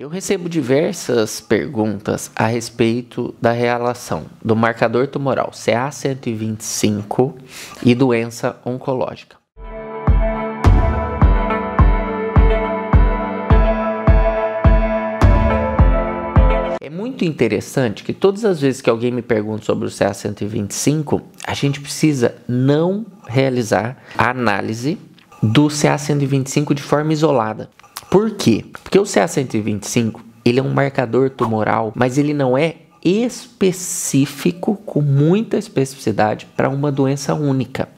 Eu recebo diversas perguntas a respeito da relação do marcador tumoral CA-125 e doença oncológica. É muito interessante que todas as vezes que alguém me pergunta sobre o CA-125, a gente precisa não realizar a análise do CA-125 de forma isolada. Por quê? Porque o CA-125, ele é um marcador tumoral, mas ele não é específico, com muita especificidade, para uma doença única.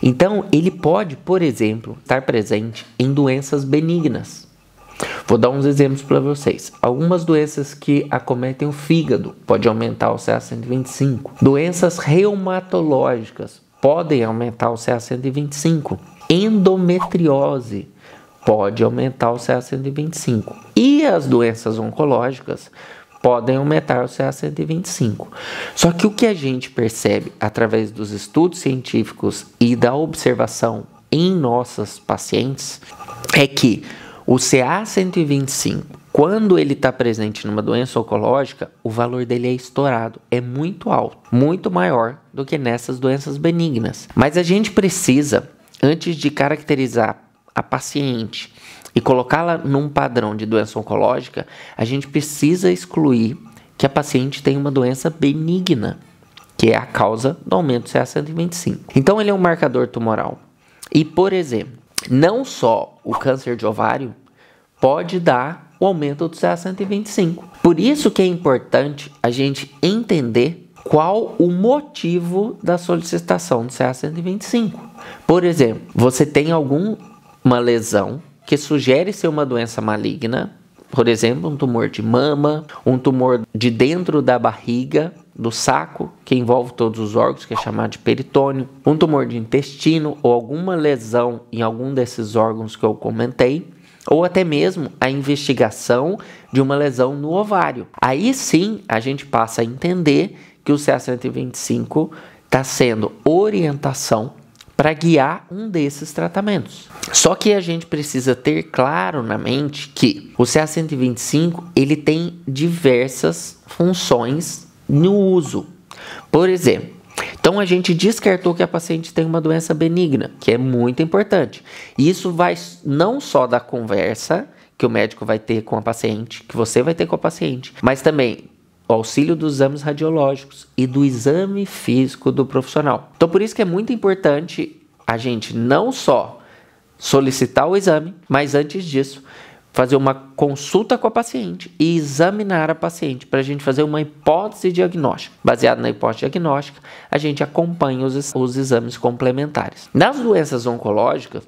Então, ele pode, por exemplo, estar presente em doenças benignas. Vou dar uns exemplos para vocês. Algumas doenças que acometem o fígado pode aumentar o CA-125. Doenças reumatológicas podem aumentar o CA-125. Endometriose pode aumentar o CA-125. E as doenças oncológicas podem aumentar o CA-125. Só que o que a gente percebe através dos estudos científicos e da observação em nossas pacientes é que o CA-125, quando ele está presente numa doença oncológica, o valor dele é estourado, é muito alto, muito maior do que nessas doenças benignas. Mas a gente precisa, antes de caracterizar a paciente e colocá-la num padrão de doença oncológica, a gente precisa excluir que a paciente tem uma doença benigna, que é a causa do aumento do CA-125. Então ele é um marcador tumoral. E, por exemplo, não só o câncer de ovário pode dar o aumento do CA-125. Por isso que é importante a gente entender qual o motivo da solicitação do CA-125. Por exemplo, você tem alguma lesão que sugere ser uma doença maligna, por exemplo, um tumor de mama, um tumor de dentro da barriga, do saco, que envolve todos os órgãos, que é chamado de peritônio, um tumor de intestino ou alguma lesão em algum desses órgãos que eu comentei, ou até mesmo a investigação de uma lesão no ovário. Aí sim a gente passa a entender que o CA-125 está sendo orientação para guiar um desses tratamentos. Só que a gente precisa ter claro na mente que o CA-125 ele tem diversas funções no uso. Por exemplo, então a gente descartou que a paciente tem uma doença benigna, que é muito importante. E isso vai não só da conversa que o médico vai ter com a paciente, que você vai ter com a paciente, mas também o auxílio dos exames radiológicos e do exame físico do profissional. Então por isso que é muito importante a gente não só solicitar o exame, mas antes disso fazer uma consulta com a paciente e examinar a paciente para a gente fazer uma hipótese diagnóstica. Baseado na hipótese diagnóstica, a gente acompanha os exames complementares. Nas doenças oncológicas,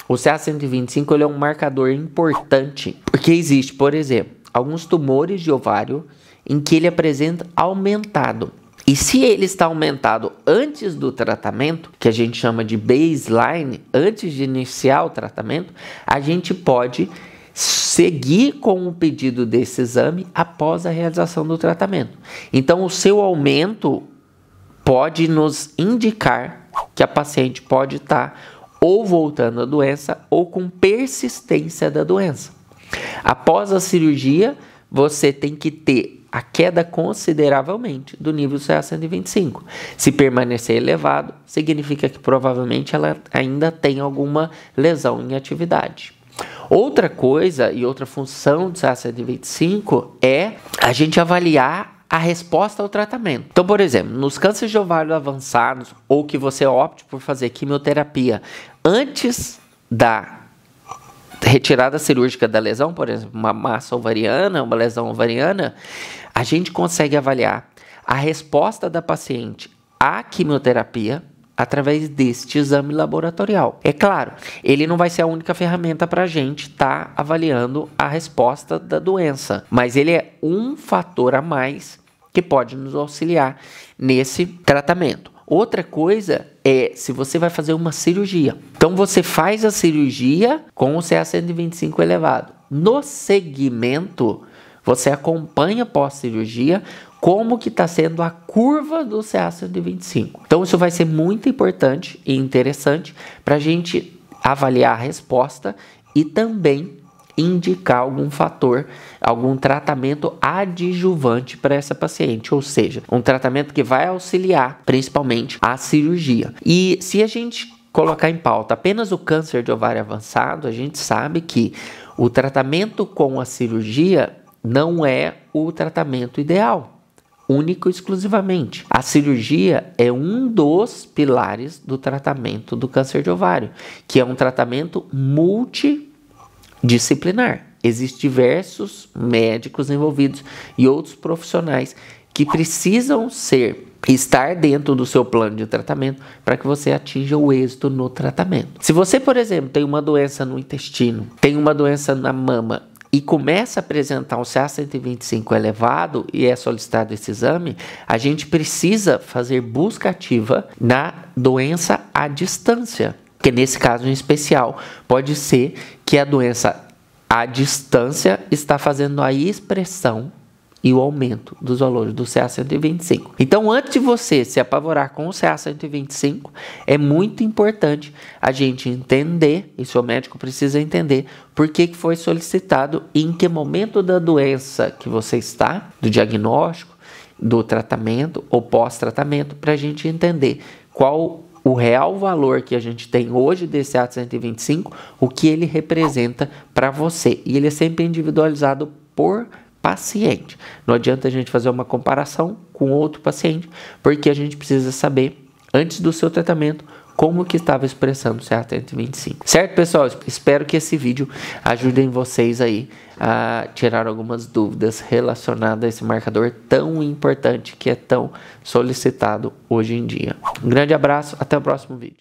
o CA-125 ele é um marcador importante, porque existe, por exemplo, alguns tumores de ovário em que ele apresenta aumentado. E se ele está aumentado antes do tratamento, que a gente chama de baseline, antes de iniciar o tratamento, a gente pode seguir com o pedido desse exame após a realização do tratamento. Então, o seu aumento pode nos indicar que a paciente pode estar ou voltando à doença ou com persistência da doença. Após a cirurgia, você tem que ter a queda consideravelmente do nível do CA-125. Se permanecer elevado, significa que provavelmente ela ainda tem alguma lesão em atividade. Outra coisa e outra função do CA-125 é a gente avaliar a resposta ao tratamento. Então, por exemplo, nos cânceres de ovário avançados ou que você opte por fazer quimioterapia antes da retirada cirúrgica da lesão, por exemplo, uma massa ovariana, uma lesão ovariana, a gente consegue avaliar a resposta da paciente à quimioterapia através deste exame laboratorial. É claro, ele não vai ser a única ferramenta para a gente estar avaliando a resposta da doença, mas ele é um fator a mais que pode nos auxiliar nesse tratamento. Outra coisa é se você vai fazer uma cirurgia. Então você faz a cirurgia com o CA-125 elevado. No segmento, você acompanha pós-cirurgia como que está sendo a curva do CA-125. Então isso vai ser muito importante e interessante para a gente avaliar a resposta e também indicar algum fator, algum tratamento adjuvante para essa paciente, ou seja, um tratamento que vai auxiliar principalmente a cirurgia. E se a gente colocar em pauta apenas o câncer de ovário avançado, a gente sabe que o tratamento com a cirurgia não é o tratamento ideal, único e exclusivamente. A cirurgia é um dos pilares do tratamento do câncer de ovário, que é um tratamento multidisciplinar. Existem diversos médicos envolvidos e outros profissionais que precisam estar dentro do seu plano de tratamento para que você atinja o êxito no tratamento. Se você, por exemplo, tem uma doença no intestino, tem uma doença na mama e começa a apresentar um CA-125 elevado e é solicitado esse exame, a gente precisa fazer busca ativa na doença à distância, que nesse caso em especial pode ser que a doença à distância está fazendo a expressão e o aumento dos valores do CA-125. Então, antes de você se apavorar com o CA-125, é muito importante a gente entender, e seu médico precisa entender, por que foi solicitado e em que momento da doença que você está, do diagnóstico, do tratamento ou pós-tratamento, para a gente entender qual o real valor que a gente tem hoje desse CA-125, o que ele representa para você. E ele é sempre individualizado por paciente. Não adianta a gente fazer uma comparação com outro paciente, porque a gente precisa saber, antes do seu tratamento, como que estava expressando o CA-125. Certo, pessoal? Espero que esse vídeo ajude vocês aí a tirar algumas dúvidas relacionadas a esse marcador tão importante que é tão solicitado hoje em dia. Um grande abraço, até o próximo vídeo.